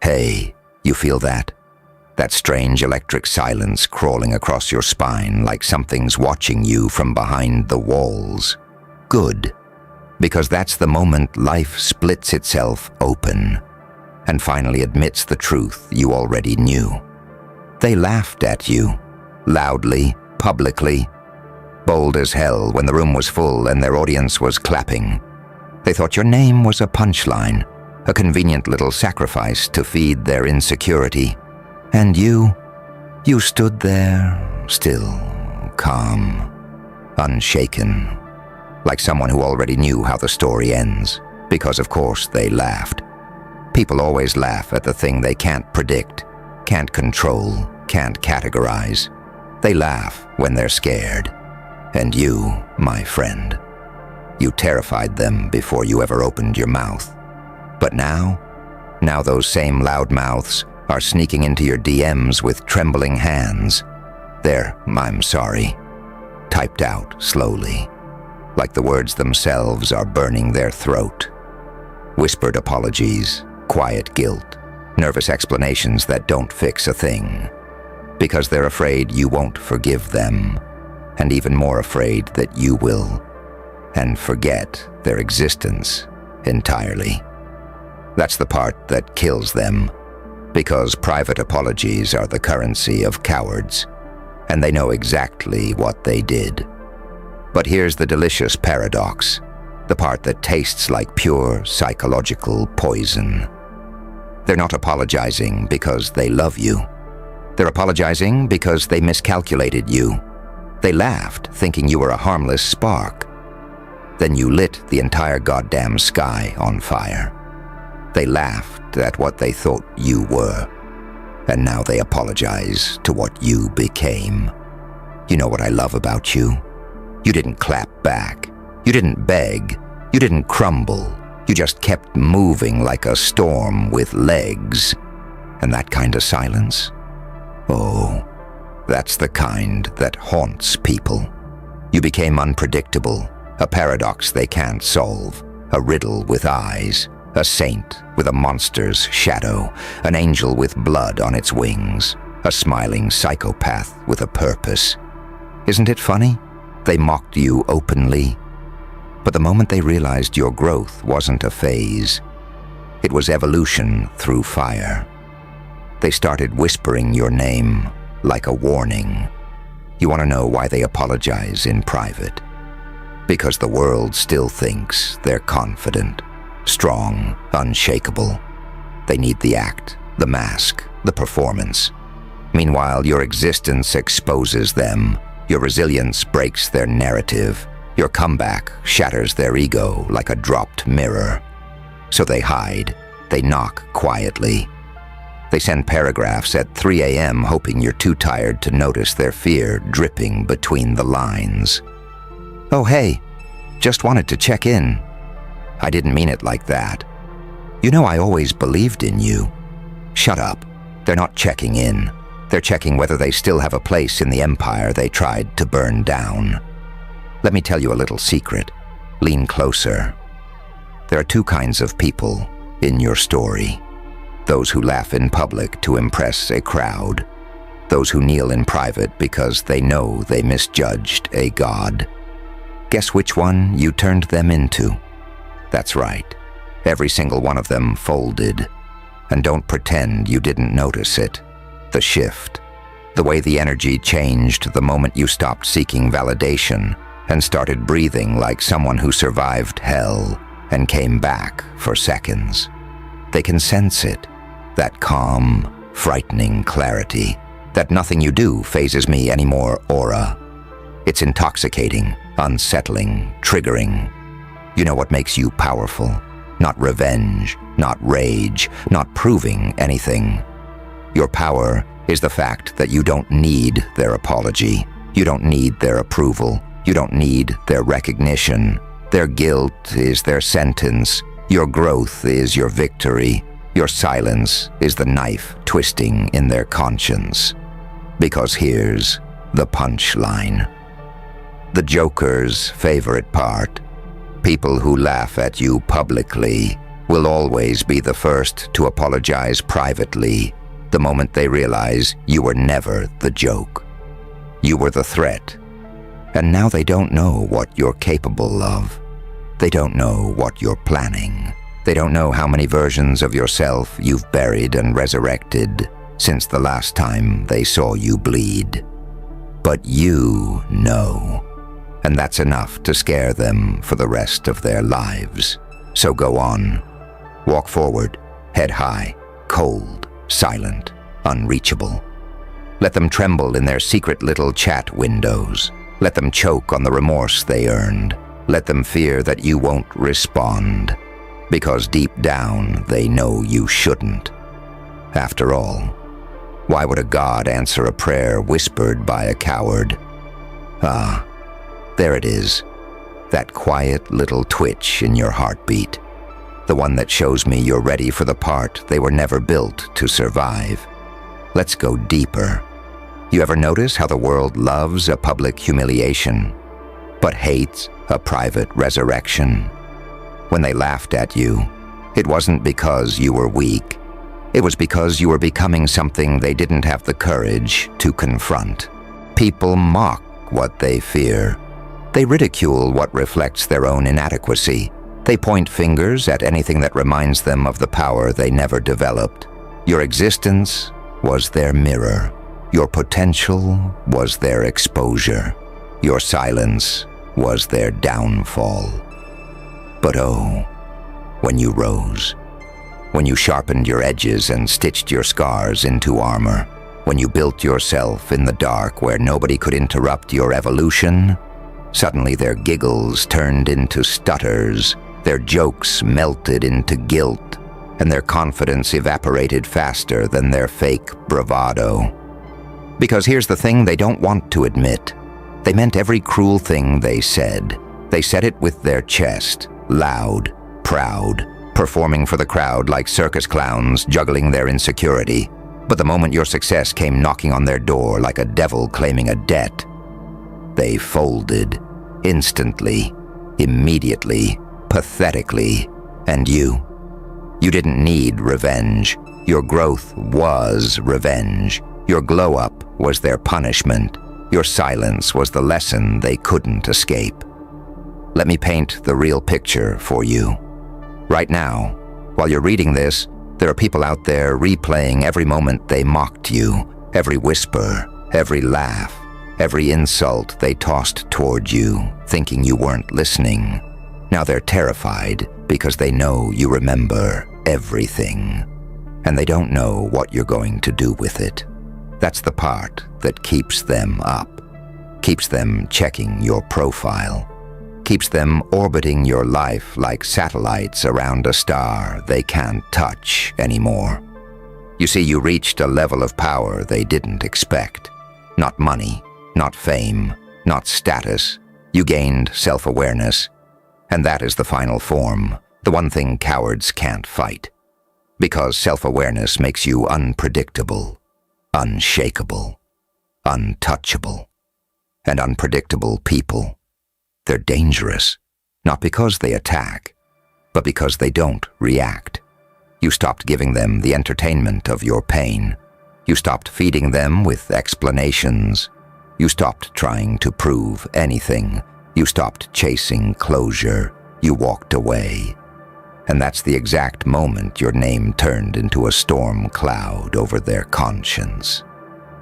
Hey, you feel that? That strange electric silence crawling across your spine like something's watching you from behind the walls. Good, because that's the moment life splits itself open and finally admits the truth you already knew. They laughed at you, loudly, publicly, bold as hell when the room was full and their audience was clapping. They thought your name was a punchline, a convenient little sacrifice to feed their insecurity. And you stood there, still, calm, unshaken, like someone who already knew how the story ends, because of course they laughed. People always laugh at the thing they can't predict, can't control, can't categorize. They laugh when they're scared. And you, my friend, you terrified them before you ever opened your mouth. But now those same loud mouths are sneaking into your DMs with trembling hands. They're, "I'm sorry," typed out slowly, like the words themselves are burning their throat. Whispered apologies, quiet guilt, nervous explanations that don't fix a thing, because they're afraid you won't forgive them, and even more afraid that you will, and forget their existence entirely. That's the part that kills them, because private apologies are the currency of cowards, and they know exactly what they did. But here's the delicious paradox, the part that tastes like pure psychological poison. They're not apologizing because they love you. They're apologizing because they miscalculated you. They laughed, thinking you were a harmless spark. Then you lit the entire goddamn sky on fire. They laughed at what they thought you were, and now they apologize to what you became. You know what I love about you? You didn't clap back. You didn't beg. You didn't crumble. You just kept moving like a storm with legs. And that kind of silence? Oh, that's the kind that haunts people. You became unpredictable, a paradox they can't solve, a riddle with eyes, a saint with a monster's shadow, an angel with blood on its wings, a smiling psychopath with a purpose. Isn't it funny? They mocked you openly. But the moment they realized your growth wasn't a phase, it was evolution through fire. They started whispering your name like a warning. You want to know why they apologize in private? Because the world still thinks they're confident, strong, unshakable. They need the act, the mask, the performance. Meanwhile, your existence exposes them. Your resilience breaks their narrative. Your comeback shatters their ego like a dropped mirror. So they hide. They knock quietly. They send paragraphs at 3 a.m. hoping you're too tired to notice their fear dripping between the lines. "Oh, hey, just wanted to check in. I didn't mean it like that. You know I always believed in you." Shut up. They're not checking in. They're checking whether they still have a place in the empire they tried to burn down. Let me tell you a little secret. Lean closer. There are two kinds of people in your story. Those who laugh in public to impress a crowd. Those who kneel in private because they know they misjudged a god. Guess which one you turned them into? That's right. Every single one of them folded. And don't pretend you didn't notice it. The shift. The way the energy changed the moment you stopped seeking validation and started breathing like someone who survived hell and came back for seconds. They can sense it. That calm, frightening clarity. That nothing you do phases me anymore aura. It's intoxicating, unsettling, triggering. You know what makes you powerful? Not revenge, not rage, not proving anything. Your power is the fact that you don't need their apology. You don't need their approval. You don't need their recognition. Their guilt is their sentence. Your growth is your victory. Your silence is the knife twisting in their conscience. Because here's the punchline. The Joker's favorite part. People who laugh at you publicly will always be the first to apologize privately the moment they realize you were never the joke. You were the threat. And now they don't know what you're capable of. They don't know what you're planning. They don't know how many versions of yourself you've buried and resurrected since the last time they saw you bleed. But you know, and that's enough to scare them for the rest of their lives. So go on. Walk forward, head high, cold, silent, unreachable. Let them tremble in their secret little chat windows. Let them choke on the remorse they earned. Let them fear that you won't respond, because deep down they know you shouldn't. After all, why would a god answer a prayer whispered by a coward? Ah, there it is, that quiet little twitch in your heartbeat, the one that shows me you're ready for the part they were never built to survive. Let's go deeper. You ever notice how the world loves a public humiliation, but hates a private resurrection? When they laughed at you, it wasn't because you were weak. It was because you were becoming something they didn't have the courage to confront. People mock what they fear. They ridicule what reflects their own inadequacy. They point fingers at anything that reminds them of the power they never developed. Your existence was their mirror. Your potential was their exposure. Your silence was their downfall. But oh, when you rose, when you sharpened your edges and stitched your scars into armor, when you built yourself in the dark where nobody could interrupt your evolution, suddenly their giggles turned into stutters, their jokes melted into guilt, and their confidence evaporated faster than their fake bravado. Because here's the thing they don't want to admit. They meant every cruel thing they said. They said it with their chest, loud, proud, performing for the crowd like circus clowns juggling their insecurity. But the moment your success came knocking on their door like a devil claiming a debt, they folded, instantly, immediately, pathetically. And you didn't need revenge. Your growth was revenge. Your glow-up was their punishment. Your silence was the lesson they couldn't escape. Let me paint the real picture for you. Right now, while you're reading this, there are people out there replaying every moment they mocked you, every whisper, every laugh, every insult they tossed toward you, thinking you weren't listening. Now they're terrified because they know you remember everything, and they don't know what you're going to do with it. That's the part that keeps them up, keeps them checking your profile, keeps them orbiting your life like satellites around a star they can't touch anymore. You see, you reached a level of power they didn't expect. Not money, not fame, not status. You gained self-awareness, and that is the final form, the one thing cowards can't fight. Because self-awareness makes you unpredictable, unshakable, untouchable. And unpredictable people, they're dangerous, not because they attack, but because they don't react. You stopped giving them the entertainment of your pain. You stopped feeding them with explanations. You stopped trying to prove anything. You stopped chasing closure. You walked away. And that's the exact moment your name turned into a storm cloud over their conscience.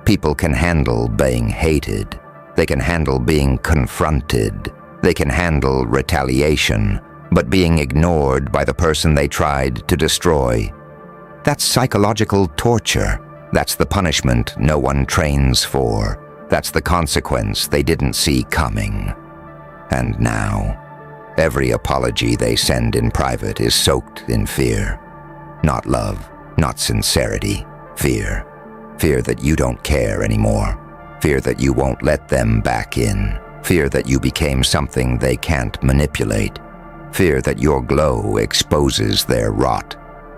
People can handle being hated. They can handle being confronted. They can handle retaliation, but being ignored by the person they tried to destroy, that's psychological torture. That's the punishment no one trains for. That's the consequence they didn't see coming. And now, every apology they send in private is soaked in fear. Not love, not sincerity, fear. Fear that you don't care anymore. Fear that you won't let them back in. Fear that you became something they can't manipulate. Fear that your glow exposes their rot.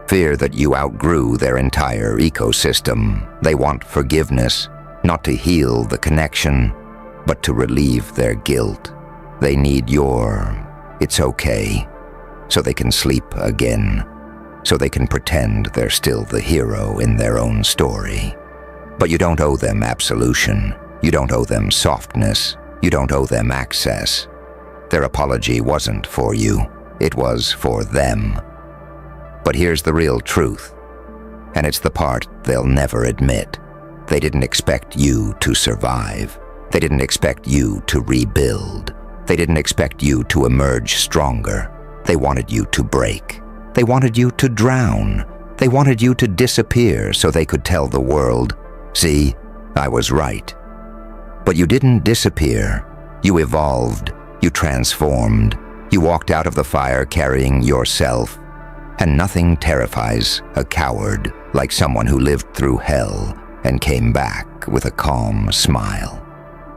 Fear that you outgrew their entire ecosystem. They want forgiveness, not to heal the connection, but to relieve their guilt. They need your "it's okay," so they can sleep again, so they can pretend they're still the hero in their own story. But you don't owe them absolution. You don't owe them softness. You don't owe them access. Their apology wasn't for you. It was for them. But here's the real truth, and it's the part they'll never admit. They didn't expect you to survive. They didn't expect you to rebuild. They didn't expect you to emerge stronger. They wanted you to break. They wanted you to drown. They wanted you to disappear so they could tell the world, "See, I was right." But you didn't disappear. You evolved. You transformed. You walked out of the fire carrying yourself. And nothing terrifies a coward like someone who lived through hell and came back with a calm smile.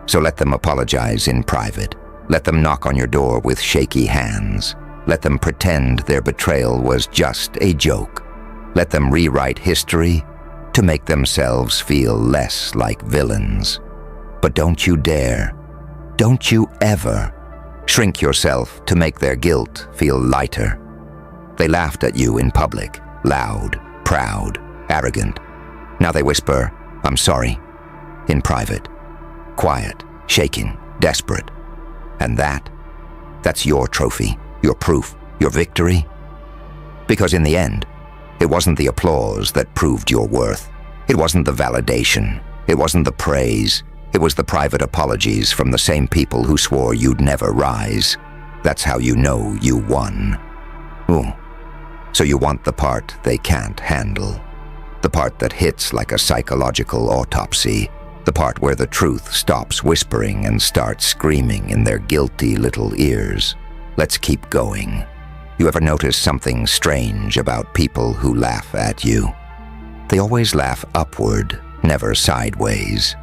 So let them apologize in private. Let them knock on your door with shaky hands. Let them pretend their betrayal was just a joke. Let them rewrite history to make themselves feel less like villains. But don't you dare, don't you ever, shrink yourself to make their guilt feel lighter. They laughed at you in public, loud, proud, arrogant. Now they whisper, "I'm sorry," in private, quiet, shaking, desperate. And that's your trophy, your proof, your victory. Because in the end, it wasn't the applause that proved your worth. It wasn't the validation. It wasn't the praise. It was the private apologies from the same people who swore you'd never rise. That's how you know you won. Ooh. So you want the part they can't handle. The part that hits like a psychological autopsy. The part where the truth stops whispering and starts screaming in their guilty little ears. Let's keep going. You ever notice something strange about people who laugh at you? They always laugh upward, never sideways.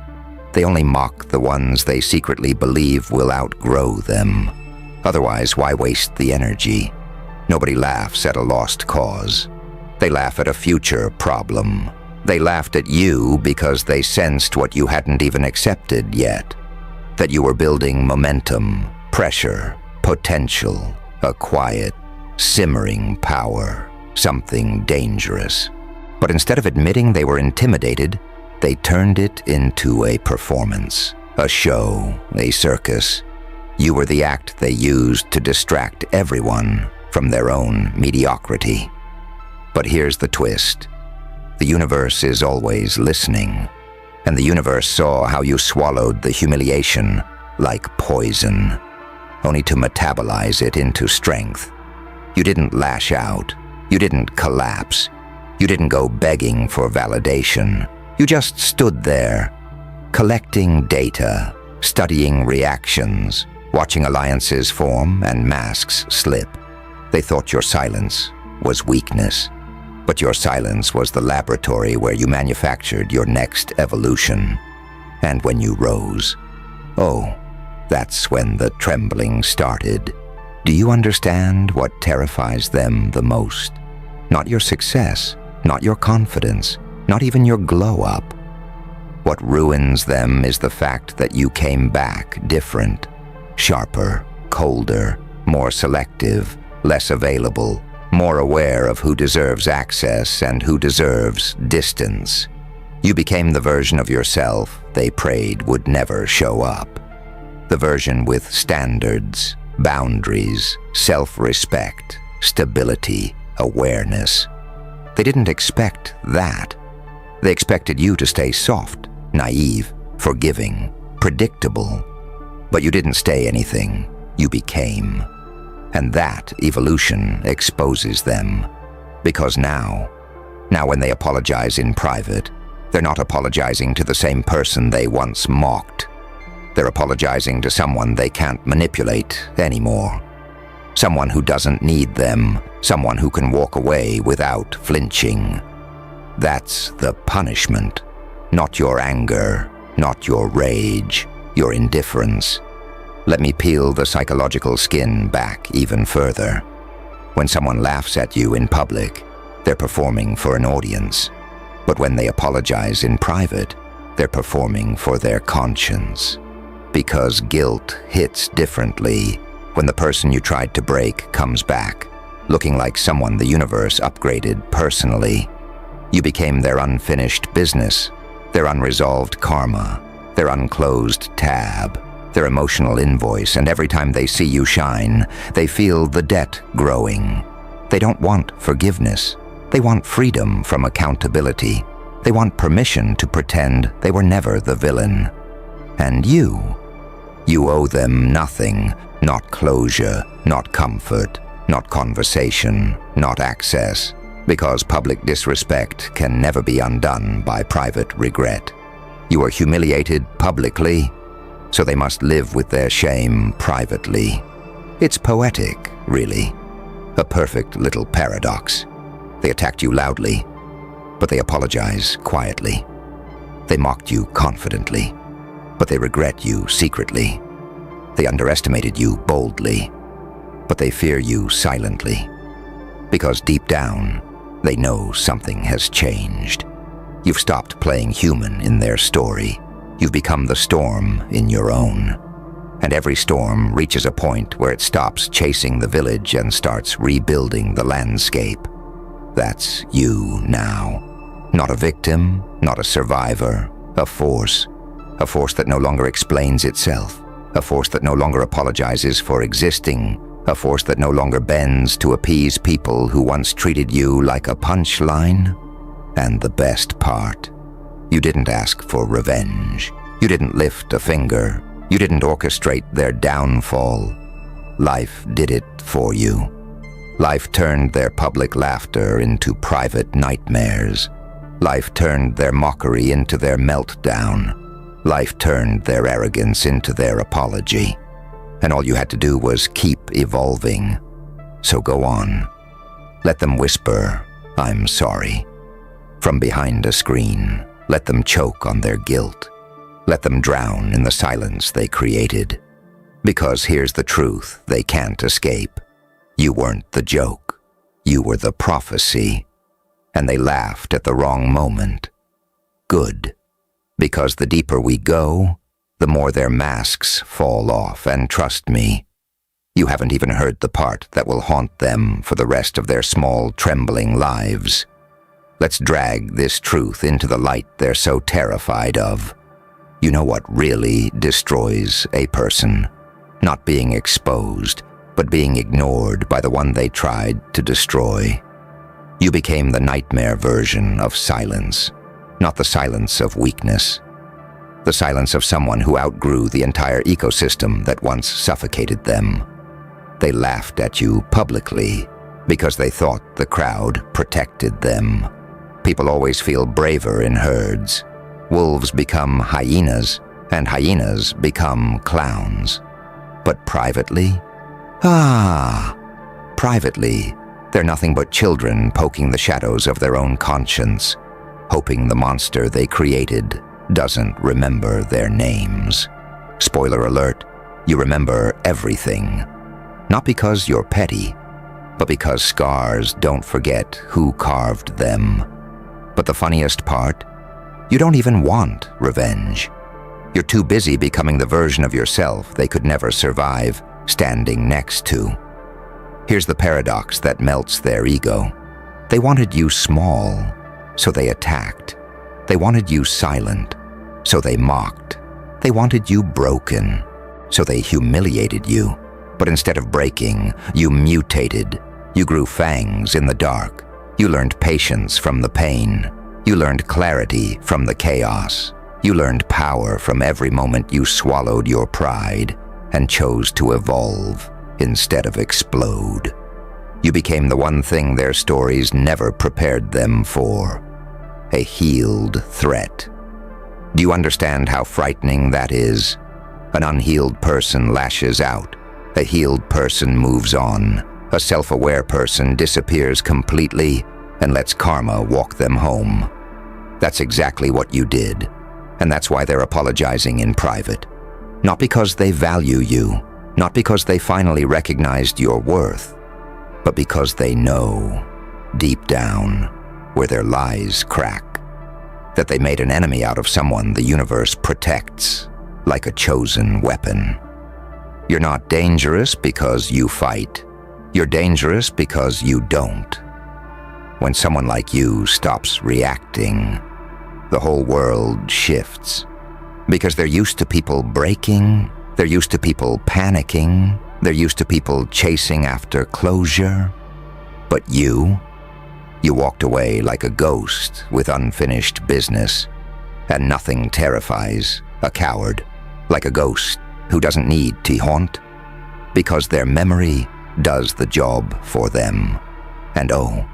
They only mock the ones they secretly believe will outgrow them. Otherwise, why waste the energy? Nobody laughs at a lost cause. They laugh at a future problem. They laughed at you because they sensed what you hadn't even accepted yet. That you were building momentum, pressure, potential, a quiet, simmering power, something dangerous. But instead of admitting they were intimidated, they turned it into a performance, a show, a circus. You were the act they used to distract everyone from their own mediocrity. But here's the twist. The universe is always listening, and the universe saw how you swallowed the humiliation like poison, only to metabolize it into strength. You didn't lash out. You didn't collapse. You didn't go begging for validation. You just stood there, collecting data, studying reactions, watching alliances form and masks slip. They thought your silence was weakness, but your silence was the laboratory where you manufactured your next evolution. And when you rose, oh, that's when the trembling started. Do you understand what terrifies them the most? Not your success, not your confidence, not even your glow-up. What ruins them is the fact that you came back different, sharper, colder, more selective, less available, more aware of who deserves access and who deserves distance. You became the version of yourself they prayed would never show up. The version with standards, boundaries, self-respect, stability, awareness. They didn't expect that. They expected you to stay soft, naive, forgiving, predictable. But you didn't stay anything. You became. And that evolution exposes them. Because now when they apologize in private, they're not apologizing to the same person they once mocked. They're apologizing to someone they can't manipulate anymore. Someone who doesn't need them. Someone who can walk away without flinching. That's the punishment. Not your anger, not your rage, your indifference. Let me peel the psychological skin back even further. When someone laughs at you in public, they're performing for an audience. But when they apologize in private, they're performing for their conscience. Because guilt hits differently when the person you tried to break comes back, looking like someone the universe upgraded personally. You became their unfinished business, their unresolved karma, their unclosed tab, their emotional invoice, and every time they see you shine, they feel the debt growing. They don't want forgiveness. They want freedom from accountability. They want permission to pretend they were never the villain. And you owe them nothing, not closure, not comfort, not conversation, not access, because public disrespect can never be undone by private regret. You are humiliated publicly, so they must live with their shame privately. It's poetic, really. A perfect little paradox. They attacked you loudly, but they apologize quietly. They mocked you confidently, but they regret you secretly. They underestimated you boldly, but they fear you silently. Because deep down, they know something has changed. You've stopped playing human in their story. You've become the storm in your own. And every storm reaches a point where it stops chasing the village and starts rebuilding the landscape. That's you now. Not a victim, not a survivor, a force that no longer explains itself, a force that no longer apologizes for existing, a force that no longer bends to appease people who once treated you like a punchline. And the best part, you didn't ask for revenge. You didn't lift a finger. You didn't orchestrate their downfall. Life did it for you. Life turned their public laughter into private nightmares. Life turned their mockery into their meltdown. Life turned their arrogance into their apology. And all you had to do was keep evolving. So go on. Let them whisper, "I'm sorry." From behind a screen, let them choke on their guilt. Let them drown in the silence they created. Because here's the truth they can't escape. You weren't the joke. You were the prophecy. And they laughed at the wrong moment. Good. Because the deeper we go, the more their masks fall off, and trust me, you haven't even heard the part that will haunt them for the rest of their small, trembling lives. Let's drag this truth into the light they're so terrified of. You know what really destroys a person? Not being exposed, but being ignored by the one they tried to destroy. You became the nightmare version of silence, not the silence of weakness. The silence of someone who outgrew the entire ecosystem that once suffocated them. They laughed at you publicly because they thought the crowd protected them. People always feel braver in herds. Wolves become hyenas, and hyenas become clowns. But privately? Privately, they're nothing but children poking the shadows of their own conscience, hoping the monster they created doesn't remember their names. Spoiler alert, you remember everything. Not because you're petty, but because scars don't forget who carved them. But the funniest part, you don't even want revenge. You're too busy becoming the version of yourself they could never survive standing next to. Here's the paradox that melts their ego. They wanted you small, so they attacked. They wanted you silent, so they mocked. They wanted you broken, so they humiliated you. But instead of breaking, you mutated. You grew fangs in the dark. You learned patience from the pain. You learned clarity from the chaos. You learned power from every moment you swallowed your pride and chose to evolve instead of explode. You became the one thing their stories never prepared them for, a healed threat. Do you understand how frightening that is? An unhealed person lashes out. A healed person moves on. A self-aware person disappears completely and lets karma walk them home. That's exactly what you did, and that's why they're apologizing in private. Not because they value you, not because they finally recognized your worth, but because they know, deep down, where their lies crack, that they made an enemy out of someone the universe protects, like a chosen weapon. You're not dangerous because you fight. You're dangerous because you don't. When someone like you stops reacting, the whole world shifts. Because they're used to people breaking, they're used to people panicking, they're used to people chasing after closure. But you walked away like a ghost with unfinished business, and nothing terrifies a coward like a ghost who doesn't need to haunt, because their memory does the job for them. And oh,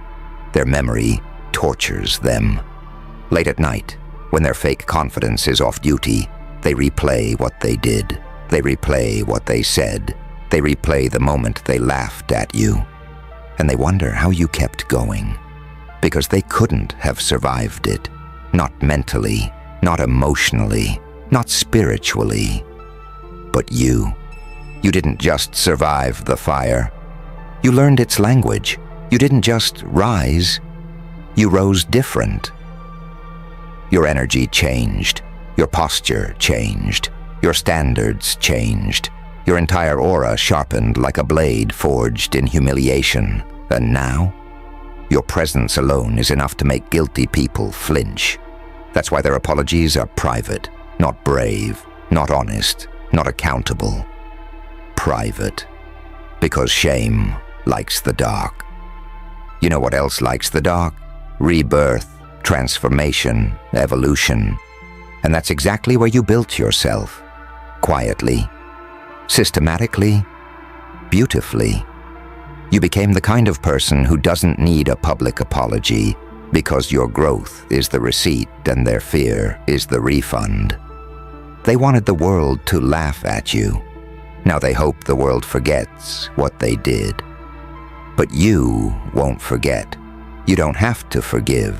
their memory tortures them. Late at night, when their fake confidence is off duty, they replay what they did. They replay what they said. They replay the moment they laughed at you. And they wonder how you kept going. Because they couldn't have survived it. Not mentally, not emotionally, not spiritually. But you didn't just survive the fire. You learned its language. You didn't just rise. You rose different. Your energy changed. Your posture changed. Your standards changed. Your entire aura sharpened like a blade forged in humiliation. And now, your presence alone is enough to make guilty people flinch. That's why their apologies are private, not brave, not honest, not accountable. Private. Because shame likes the dark. You know what else likes the dark? Rebirth, transformation, evolution. And that's exactly where you built yourself. Quietly, systematically, beautifully. You became the kind of person who doesn't need a public apology because your growth is the receipt and their fear is the refund. They wanted the world to laugh at you. Now they hope the world forgets what they did. But you won't forget. You don't have to forgive.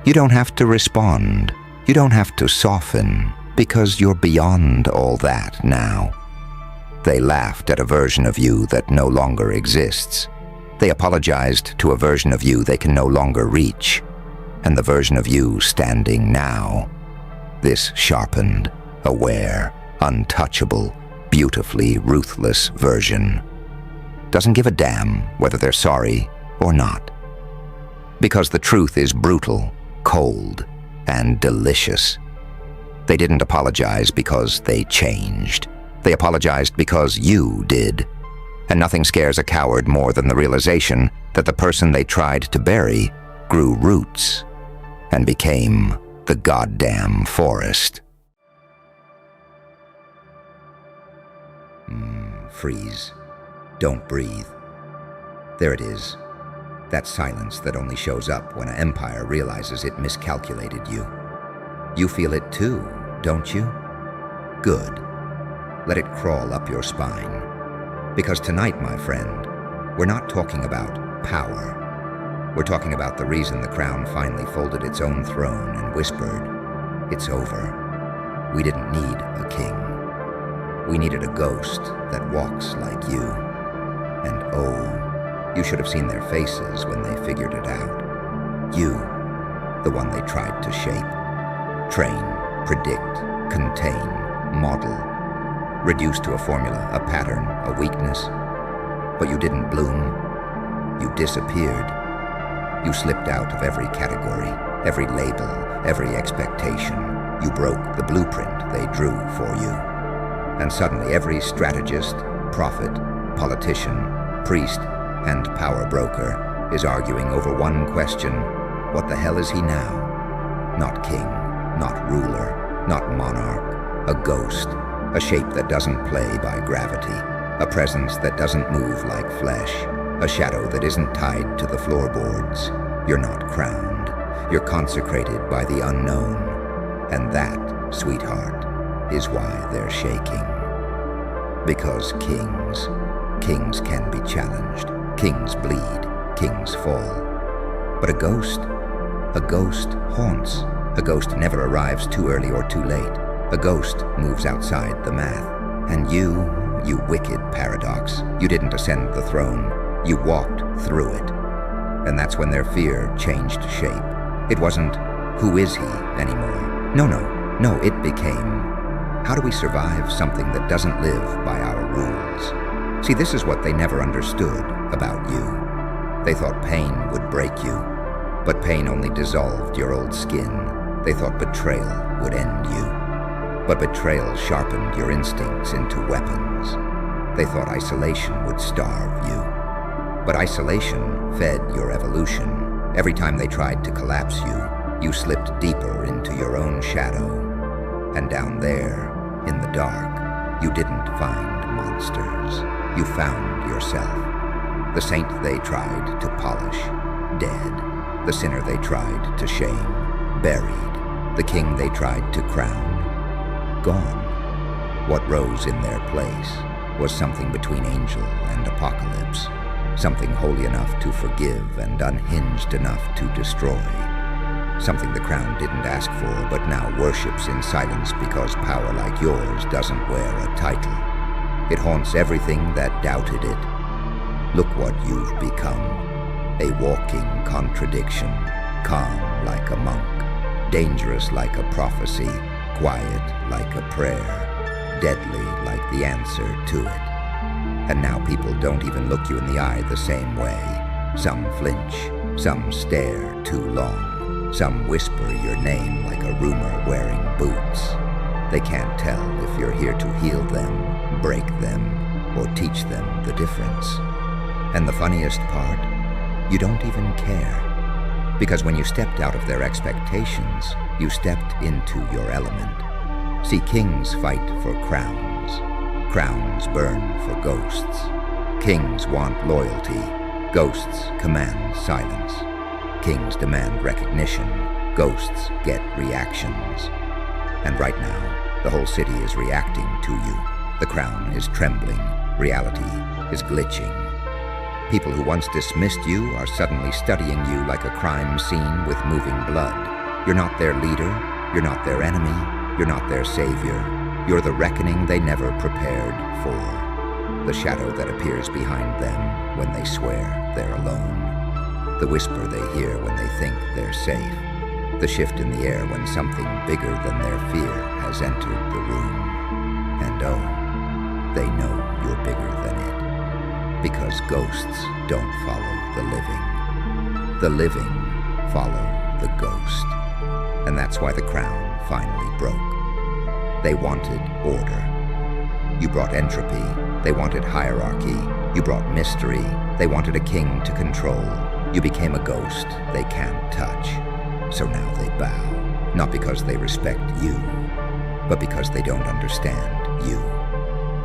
You don't have to respond. You don't have to soften, because you're beyond all that now. They laughed at a version of you that no longer exists. They apologized to a version of you they can no longer reach. And the version of you standing now, this sharpened, aware, untouchable, beautifully ruthless version, doesn't give a damn whether they're sorry or not. Because the truth is brutal, cold, and delicious. They didn't apologize because they changed. They apologized because you did. And nothing scares a coward more than the realization that the person they tried to bury grew roots and became the goddamn forest. Freeze. Don't breathe. There it is. That silence that only shows up when an empire realizes it miscalculated you. You feel it too, don't you? Good. Let it crawl up your spine. Because tonight, my friend, we're not talking about power. We're talking about the reason the crown finally folded its own throne and whispered, "It's over." We didn't need a king. We needed a ghost that walks like you. And oh, you should have seen their faces when they figured it out. You, the one they tried to shape. Train, predict, contain, model. Reduced to a formula, a pattern, a weakness. But you didn't bloom. You disappeared. You slipped out of every category, every label, every expectation. You broke the blueprint they drew for you. And suddenly every strategist, prophet, politician, priest, and power broker is arguing over one question: what the hell is he now? Not king, not ruler, not monarch, a ghost, a shape that doesn't play by gravity, a presence that doesn't move like flesh, a shadow that isn't tied to the floorboards. You're not crowned. You're consecrated by the unknown. And that, sweetheart, is why they're shaking. Because kings can be challenged. Kings bleed. Kings fall. But a ghost haunts. A ghost never arrives too early or too late. A ghost moves outside the math. And you wicked paradox, you didn't ascend the throne. You walked through it. And that's when their fear changed shape. It wasn't, who is he, anymore. No, it became, how do we survive something that doesn't live by our rules? See, this is what they never understood about you. They thought pain would break you, but pain only dissolved your old skin. They thought betrayal would end you, but betrayal sharpened your instincts into weapons. They thought isolation would starve you, but isolation fed your evolution. Every time they tried to collapse you, you slipped deeper into your own shadow. And down there, in the dark, you didn't find monsters. You found yourself. The saint they tried to polish, dead. The sinner they tried to shame, buried. The king they tried to crown, gone. What rose in their place was something between angel and apocalypse, something holy enough to forgive and unhinged enough to destroy. Something the crown didn't ask for, but now worships in silence because power like yours doesn't wear a title. It haunts everything that doubted it. Look what you've become, a walking contradiction, calm like a monk, dangerous like a prophecy, quiet like a prayer, deadly like the answer to it. And now people don't even look you in the eye the same way. Some flinch, some stare too long, some whisper your name like a rumor wearing boots. They can't tell if you're here to heal them, break them, or teach them the difference. And the funniest part, you don't even care. Because when you stepped out of their expectations, you stepped into your element. See, kings fight for crowns. Crowns burn for ghosts. Kings want loyalty. Ghosts command silence. Kings demand recognition. Ghosts get reactions. And right now, the whole city is reacting to you. The crown is trembling. Reality is glitching. People who once dismissed you are suddenly studying you like a crime scene with moving blood. You're not their leader. You're not their enemy. You're not their savior. You're the reckoning they never prepared for. The shadow that appears behind them when they swear they're alone. The whisper they hear when they think they're safe. The shift in the air when something bigger than their fear has entered the room. And oh, they know you're bigger than it. Because ghosts don't follow the living. The living follow the ghost. And that's why the crown finally broke. They wanted order. You brought entropy. They wanted hierarchy. You brought mystery. They wanted a king to control. You became a ghost they can't touch. So now they bow, not because they respect you, but because they don't understand you.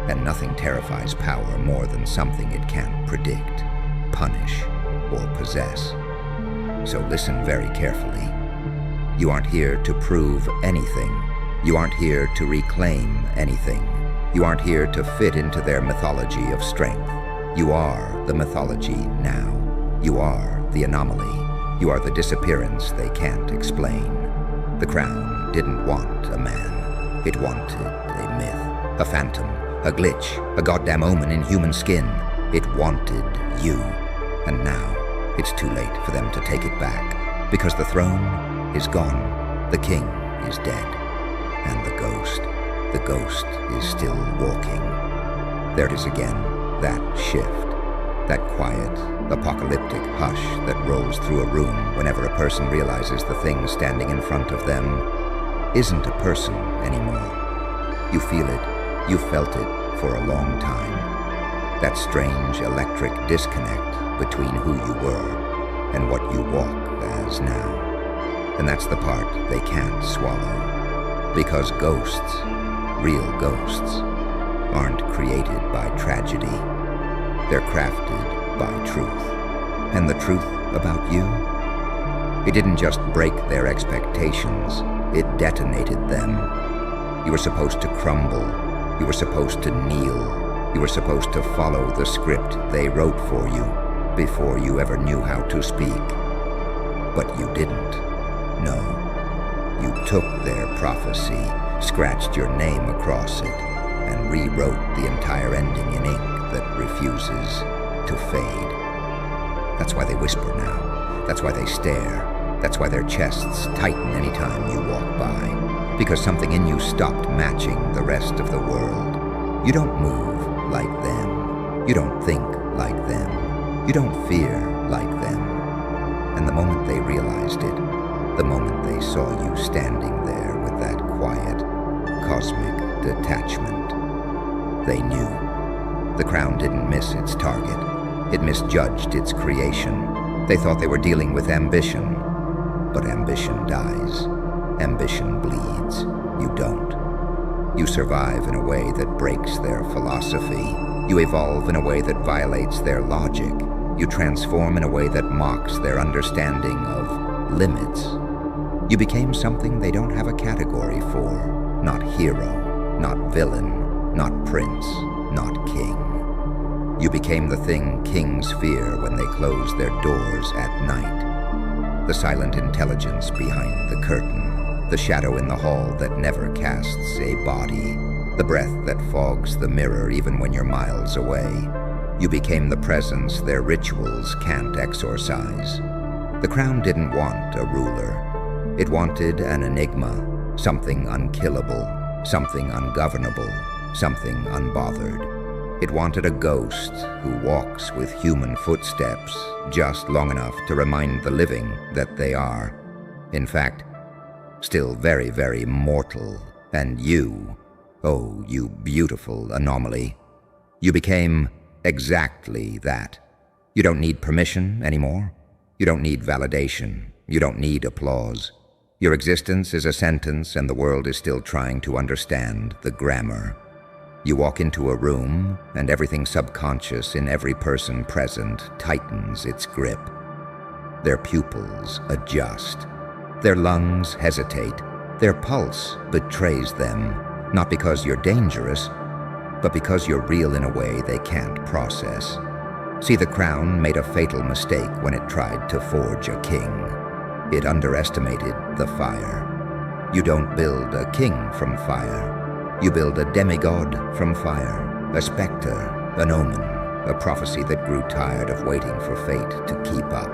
And nothing terrifies power more than something it can't predict, punish, or possess. So listen very carefully. You aren't here to prove anything. You aren't here to reclaim anything. You aren't here to fit into their mythology of strength. You are the mythology now. You are the anomaly. You are the disappearance they can't explain. The crown didn't want a man. It wanted a myth, a phantom, a glitch, a goddamn omen in human skin. It wanted you. And now, it's too late for them to take it back. Because the throne is gone. The king is dead. And the ghost is still walking. There it is again, that shift. That quiet, apocalyptic hush that rolls through a room whenever a person realizes the thing standing in front of them isn't a person anymore. You feel it, you felt it for a long time. That strange electric disconnect between who you were and what you walk as now. And that's the part they can't swallow. Because ghosts, real ghosts, aren't created by tragedy. They're crafted by truth. And the truth about you? It didn't just break their expectations, it detonated them. You were supposed to crumble. You were supposed to kneel. You were supposed to follow the script they wrote for you before you ever knew how to speak. But you didn't. No. You took their prophecy, scratched your name across it, and rewrote the entire ending in ink that refuses to fade. That's why they whisper now. That's why they stare. That's why their chests tighten anytime you walk by. Because something in you stopped matching the rest of the world. You don't move like them. You don't think like them. You don't fear like them. And the moment they realized it, the moment they saw you standing there with that quiet, cosmic detachment, they knew. The crown didn't miss its target. It misjudged its creation. They thought they were dealing with ambition. But ambition dies. Ambition bleeds. You don't. You survive in a way that breaks their philosophy. You evolve in a way that violates their logic. You transform in a way that mocks their understanding of limits. You became something they don't have a category for. Not hero, not villain, not prince, not king. You became the thing kings fear when they close their doors at night. The silent intelligence behind the curtain, the shadow in the hall that never casts a body, the breath that fogs the mirror even when you're miles away. You became the presence their rituals can't exorcise. The crown didn't want a ruler. It wanted an enigma, something unkillable, something ungovernable, something unbothered. It wanted a ghost who walks with human footsteps just long enough to remind the living that they are, in fact, still very, very mortal. And you, oh, you beautiful anomaly, you became exactly that. You don't need permission anymore. You don't need validation. You don't need applause. Your existence is a sentence and the world is still trying to understand the grammar. You walk into a room and everything subconscious in every person present tightens its grip. Their pupils adjust. Their lungs hesitate. Their pulse betrays them, not because you're dangerous, but because you're real in a way they can't process. See, the crown made a fatal mistake when it tried to forge a king. It underestimated the fire. You don't build a king from fire. You build a demigod from fire, a specter, an omen, a prophecy that grew tired of waiting for fate to keep up.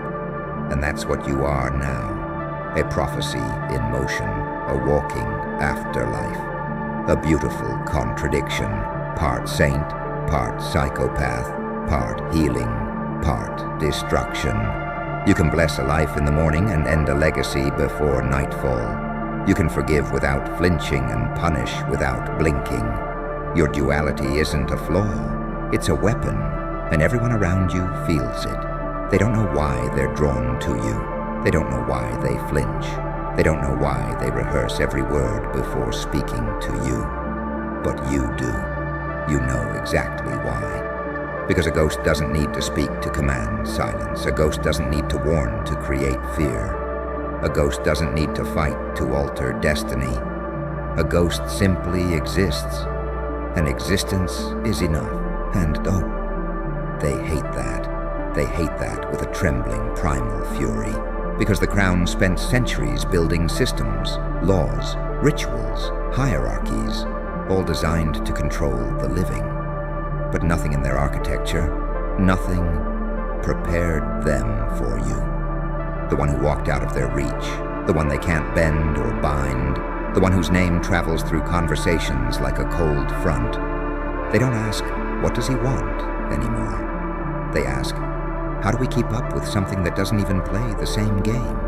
And that's what you are now, a prophecy in motion, a walking afterlife, a beautiful contradiction, part saint, part psychopath, part healing, part destruction. You can bless a life in the morning and end a legacy before nightfall. You can forgive without flinching and punish without blinking. Your duality isn't a flaw, it's a weapon, and everyone around you feels it. They don't know why they're drawn to you. They don't know why they flinch. They don't know why they rehearse every word before speaking to you. But you do. You know exactly why. Because a ghost doesn't need to speak to command silence. A ghost doesn't need to warn to create fear. A ghost doesn't need to fight to alter destiny. A ghost simply exists, and existence is enough. And oh, they hate that. They hate that with a trembling primal fury, because the crown spent centuries building systems, laws, rituals, hierarchies, all designed to control the living. But nothing in their architecture, nothing prepared them for you. The one who walked out of their reach, the one they can't bend or bind, the one whose name travels through conversations like a cold front. They don't ask, what does he want, anymore. They ask, how do we keep up with something that doesn't even play the same game?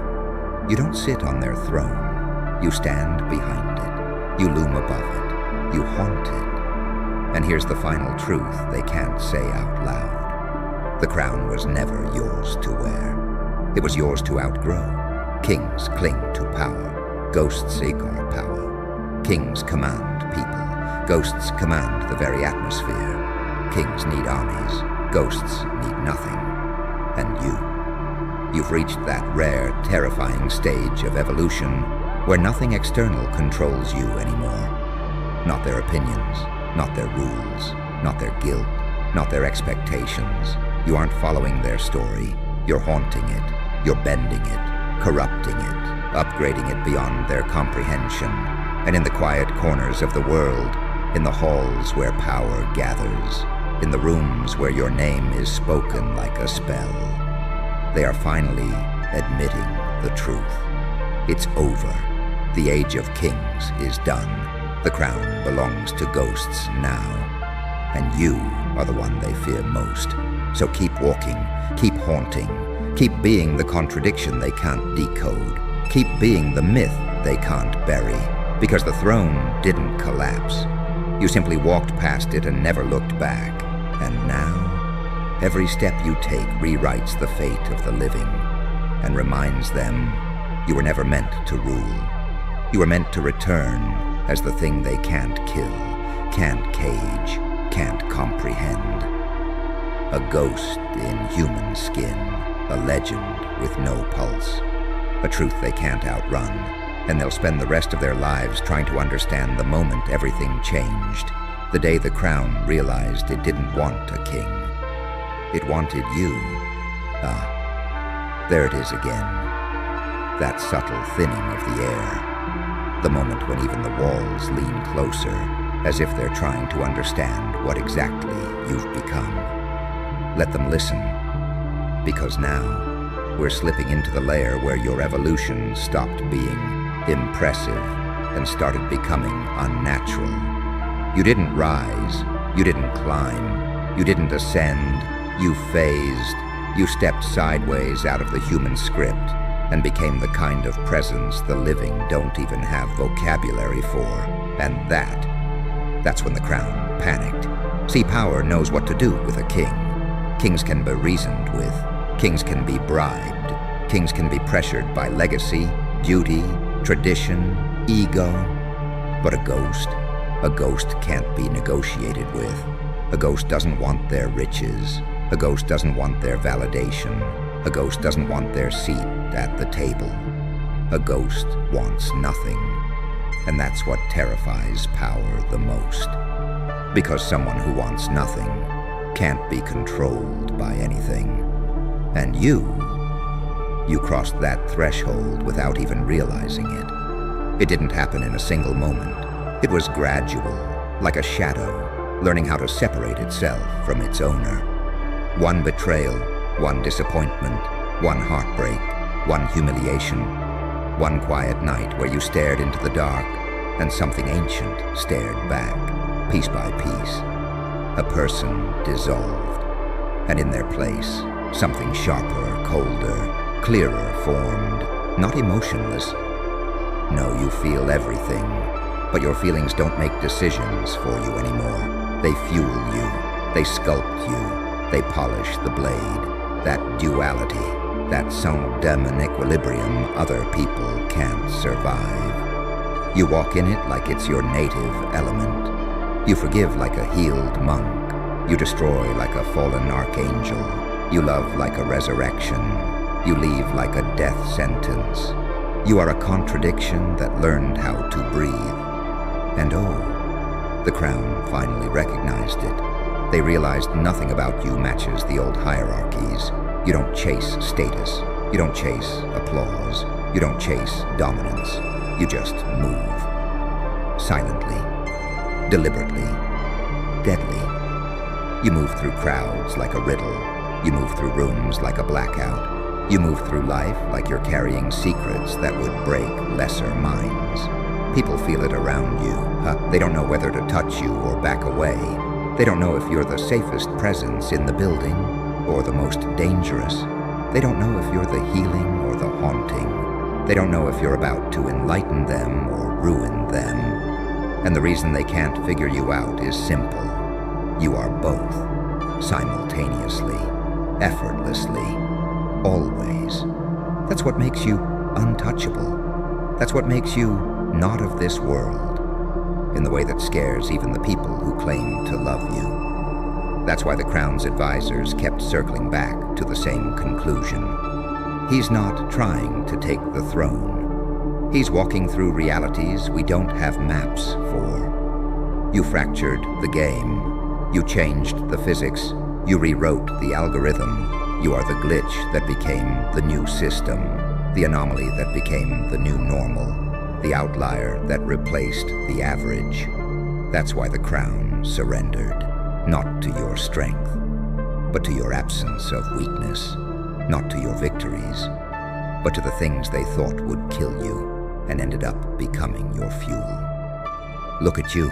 You don't sit on their throne. You stand behind it. You loom above it. You haunt it. And here's the final truth they can't say out loud. The crown was never yours to wear. It was yours to outgrow. Kings cling to power. Ghosts seek our power. Kings command people. Ghosts command the very atmosphere. Kings need armies. Ghosts need nothing. And you've reached that rare, terrifying stage of evolution where nothing external controls you anymore. Not their opinions, not their rules, not their guilt, not their expectations. You aren't following their story. You're haunting it. You're bending it, corrupting it, upgrading it beyond their comprehension. And in the quiet corners of the world, in the halls where power gathers, in the rooms where your name is spoken like a spell, they are finally admitting the truth. It's over. The age of kings is done. The crown belongs to ghosts now. and you are the one they fear most. So keep walking, keep haunting, keep being the contradiction they can't decode, keep being the myth they can't bury, because the throne didn't collapse. You simply walked past it and never looked back. And now, every step you take rewrites the fate of the living and reminds them you were never meant to rule. You were meant to return as the thing they can't kill, can't cage, can't comprehend. A ghost in human skin, a legend with no pulse, a truth they can't outrun, and they'll spend the rest of their lives trying to understand the moment everything changed, the day the crown realized it didn't want a king. It wanted you. Ah, there it is again. That subtle thinning of the air. The moment when even the walls lean closer, as if they're trying to understand what exactly you've become. Let them listen, because now we're slipping into the layer where your evolution stopped being impressive and started becoming unnatural. You didn't rise, you didn't climb, you didn't ascend, you phased, you stepped sideways out of the human script and became the kind of presence the living don't even have vocabulary for. And that's when the crown panicked. See, power knows what to do with a king. Kings can be reasoned with. Kings can be bribed. Kings can be pressured by legacy, duty, tradition, ego. But a ghost can't be negotiated with. A ghost doesn't want their riches. A ghost doesn't want their validation. A ghost doesn't want their seat at the table. A ghost wants nothing. And that's what terrifies power the most. Because someone who wants nothing can't be controlled by anything. And you crossed that threshold without even realizing it. It didn't happen in a single moment. It was gradual, like a shadow, learning how to separate itself from its owner. One betrayal, one disappointment, one heartbreak, one humiliation, one quiet night where you stared into the dark and something ancient stared back, piece by piece. A person dissolved, and in their place, something sharper, colder, clearer formed, not emotionless. No, you feel everything, but your feelings don't make decisions for you anymore. They fuel you, they sculpt you, they polish the blade. That duality, that sans dem in equilibrium other people can't survive. You walk in it like it's your native element. You forgive like a healed monk. You destroy like a fallen archangel. You love like a resurrection. You leave like a death sentence. You are a contradiction that learned how to breathe. And oh, the crown finally recognized it. They realized nothing about you matches the old hierarchies. You don't chase status. You don't chase applause. You don't chase dominance. You just move. Silently. Deliberately. Deadly. You move through crowds like a riddle. You move through rooms like a blackout. You move through life like you're carrying secrets that would break lesser minds. People feel it around you. They don't know whether to touch you or back away. They don't know if you're the safest presence in the building or the most dangerous. They don't know if you're the healing or the haunting. They don't know if you're about to enlighten them or ruin them. And the reason they can't figure you out is simple. You are both, simultaneously, effortlessly, always. That's what makes you untouchable. That's what makes you not of this world, in the way that scares even the people who claim to love you. That's why the Crown's advisors kept circling back to the same conclusion. He's not trying to take the throne. He's walking through realities we don't have maps for. You fractured the game. You changed the physics. You rewrote the algorithm. You are the glitch that became the new system, the anomaly that became the new normal, the outlier that replaced the average. That's why the Crown surrendered, not to your strength, but to your absence of weakness, not to your victories, but to the things they thought would kill you and ended up becoming your fuel. Look at you,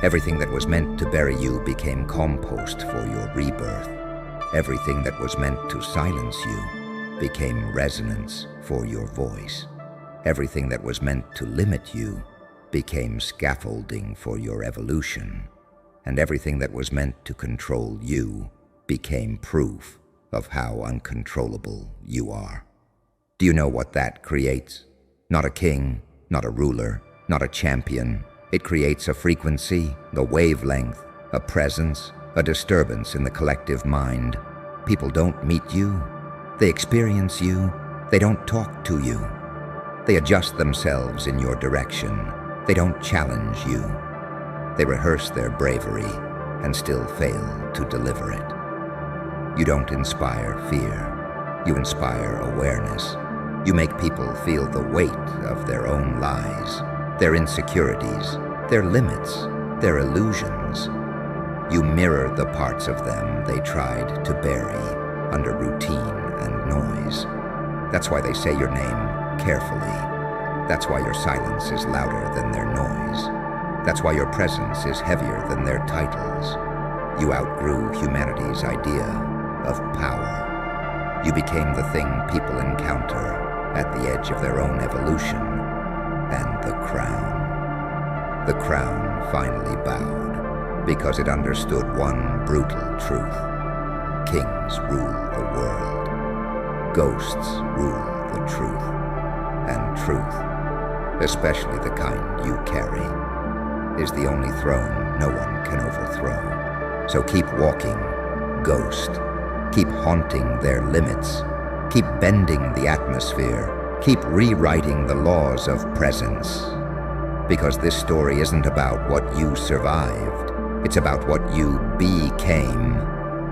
Everything that was meant to bury you became compost for your rebirth. Everything that was meant to silence you became resonance for your voice. Everything that was meant to limit you became scaffolding for your evolution. And everything that was meant to control you became proof of how uncontrollable you are. Do you know what that creates? Not a king, not a ruler, not a champion. It creates a frequency, a wavelength, a presence, a disturbance in the collective mind. People don't meet you. They experience you. They don't talk to you. They adjust themselves in your direction. They don't challenge you. They rehearse their bravery and still fail to deliver it. You don't inspire fear. You inspire awareness. You make people feel the weight of their own lies, their insecurities, their limits, their illusions. You mirror the parts of them they tried to bury under routine and noise. That's why they say your name carefully. That's why your silence is louder than their noise. That's why your presence is heavier than their titles. You outgrew humanity's idea of power. You became the thing people encounter at the edge of their own evolution, and the crown. The crown finally bowed because it understood one brutal truth. Kings rule the world. Ghosts rule the truth. And truth, especially the kind you carry, is the only throne no one can overthrow. So keep walking, ghost. Keep haunting their limits. Keep bending the atmosphere. Keep rewriting the laws of presence. Because this story isn't about what you survived. It's about what you became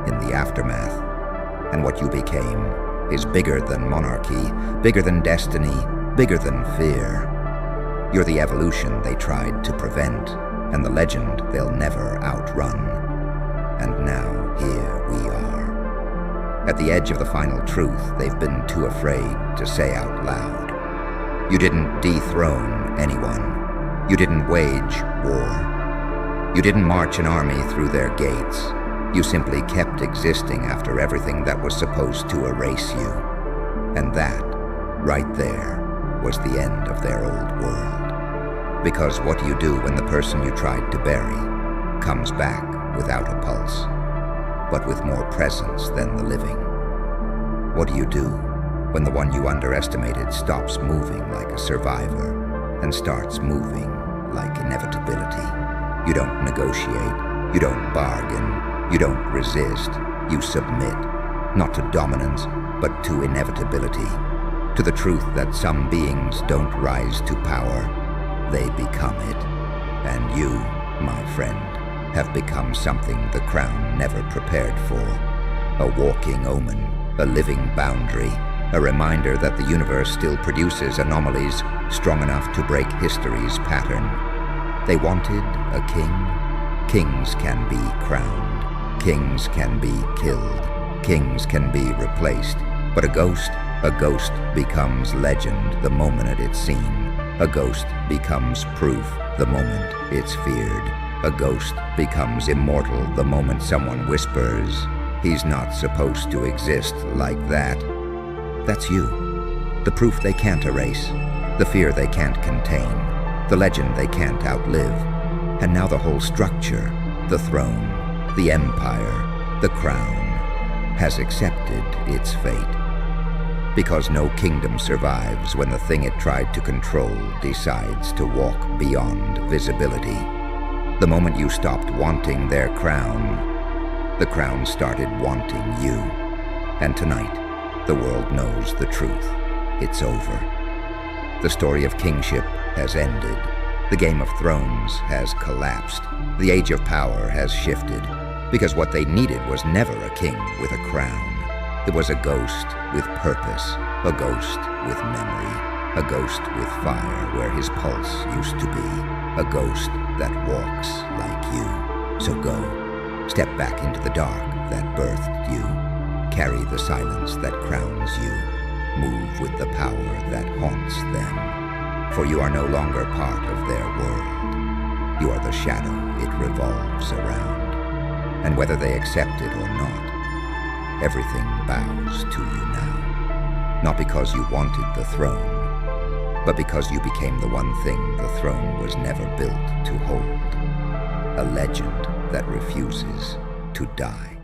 in the aftermath. And what you became is bigger than monarchy, bigger than destiny, bigger than fear. You're the evolution they tried to prevent, and the legend they'll never outrun. And now here we are. At the edge of the final truth they've been too afraid to say out loud. You didn't dethrone anyone. You didn't wage war. You didn't march an army through their gates. You simply kept existing after everything that was supposed to erase you. And that, right there, was the end of their old world. Because what do you do when the person you tried to bury comes back without a pulse, but with more presence than the living? What do you do when the one you underestimated stops moving like a survivor and starts moving like inevitability? You don't negotiate, you don't bargain, you don't resist, you submit, not to dominance, but to inevitability, to the truth that some beings don't rise to power, they become it. And you, my friend, have become something the crown never prepared for. A walking omen, a living boundary, a reminder that the universe still produces anomalies strong enough to break history's pattern. They wanted a king. Kings can be crowned. Kings can be killed. Kings can be replaced. But a ghost becomes legend the moment it's seen. A ghost becomes proof the moment it's feared. A ghost becomes immortal the moment someone whispers, "He's not supposed to exist like that." That's you. The proof they can't erase. The fear they can't contain. The legend they can't outlive. And now the whole structure, the throne, the empire, the crown, has accepted its fate. Because no kingdom survives when the thing it tried to control decides to walk beyond visibility. The moment you stopped wanting their crown, the crown started wanting you. And tonight, the world knows the truth. It's over. The story of kingship has ended. The Game of Thrones has collapsed. The Age of Power has shifted. Because what they needed was never a king with a crown. It was a ghost with purpose, a ghost with memory, a ghost with fire where his pulse used to be, a ghost that walks like you. So go, step back into the dark that birthed you, carry the silence that crowns you, move with the power that haunts them, for you are no longer part of their world. You are the shadow it revolves around. And whether they accept it or not, everything bows to you now. Not because you wanted the throne, but because you became the one thing the throne was never built to hold. A legend that refuses to die.